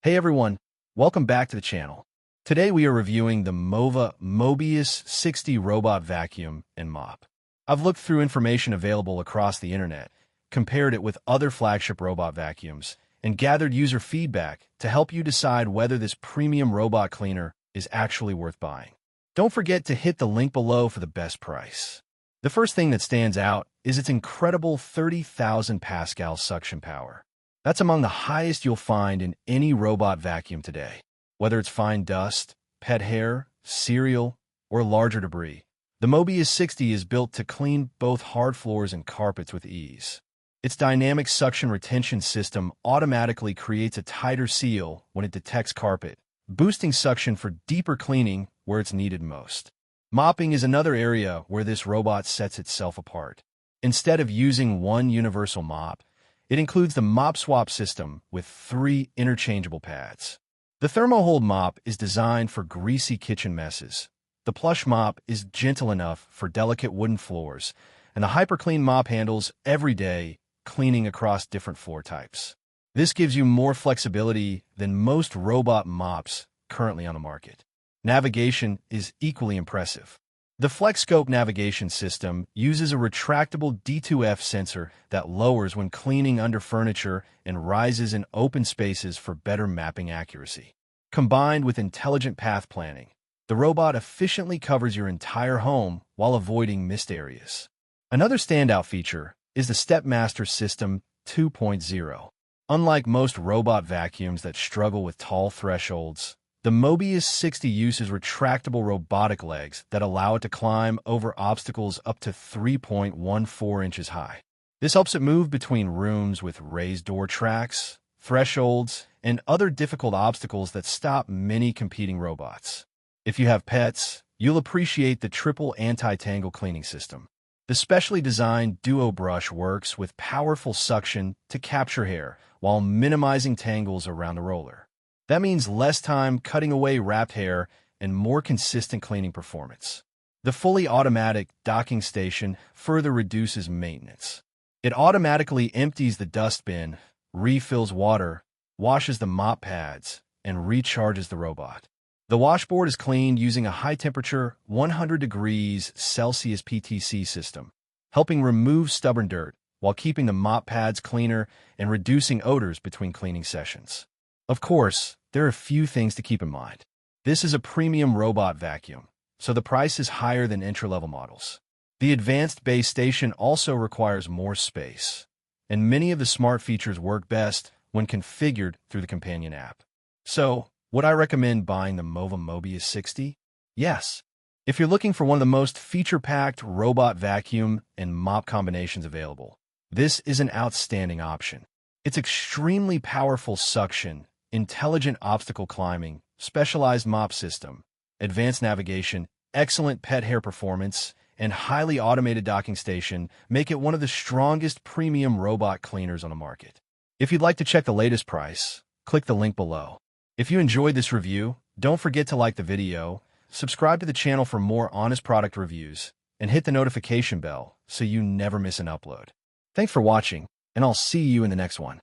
Hey everyone, welcome back to the channel. Today we are reviewing the Mova Mobius 60 Robot Vacuum and Mop. I've looked through information available across the internet, compared it with other flagship robot vacuums, and gathered user feedback to help you decide whether this premium robot cleaner is actually worth buying. Don't forget to hit the link below for the best price. The first thing that stands out is its incredible 30,000 Pascal suction power. That's among the highest you'll find in any robot vacuum today. Whether it's fine dust, pet hair, cereal, or larger debris, the Mobius 60 is built to clean both hard floors and carpets with ease. Its dynamic suction retention system automatically creates a tighter seal when it detects carpet, boosting suction for deeper cleaning where it's needed most. Mopping is another area where this robot sets itself apart. Instead of using one universal mop, it includes the MopSwap System with 3 interchangeable pads. The Thermohold mop is designed for greasy kitchen messes. The Plush mop is gentle enough for delicate wooden floors, and the HyperClean mop handles everyday cleaning across different floor types. This gives you more flexibility than most robot mops currently on the market. Navigation is equally impressive. The FlexScope Navigation system uses a retractable DToF sensor that lowers when cleaning under furniture and rises in open spaces for better mapping accuracy. Combined with intelligent path planning, the robot efficiently covers your entire home while avoiding missed areas. Another standout feature is the StepMaster System 2.0. Unlike most robot vacuums that struggle with tall thresholds, the Mobius 60 uses retractable robotic legs that allow it to climb over obstacles up to 3.14 inches high. This helps it move between rooms with raised door tracks, thresholds, and other difficult obstacles that stop many competing robots. If you have pets, you'll appreciate the triple anti-tangle cleaning system. The specially designed Duo brush works with powerful suction to capture hair while minimizing tangles around the roller. That means less time cutting away wrapped hair and more consistent cleaning performance. The fully automatic docking station further reduces maintenance. It automatically empties the dustbin, refills water, washes the mop pads, and recharges the robot. The washboard is cleaned using a high-temperature 100 degrees Celsius PTC system, helping remove stubborn dirt while keeping the mop pads cleaner and reducing odors between cleaning sessions. Of course, there are a few things to keep in mind. This is a premium robot vacuum, so the price is higher than entry-level models. The advanced base station also requires more space, and many of the smart features work best when configured through the companion app. So, would I recommend buying the Mova Mobius 60? Yes. If you're looking for one of the most feature-packed robot vacuum and mop combinations available, this is an outstanding option. Its extremely powerful suction, intelligent obstacle climbing, specialized mop system, advanced navigation, excellent pet hair performance, and highly automated docking station make it one of the strongest premium robot cleaners on the market. If you'd like to check the latest price, click the link below. If you enjoyed this review, don't forget to like the video, subscribe to the channel for more honest product reviews, and hit the notification bell so you never miss an upload. Thanks for watching, and I'll see you in the next one.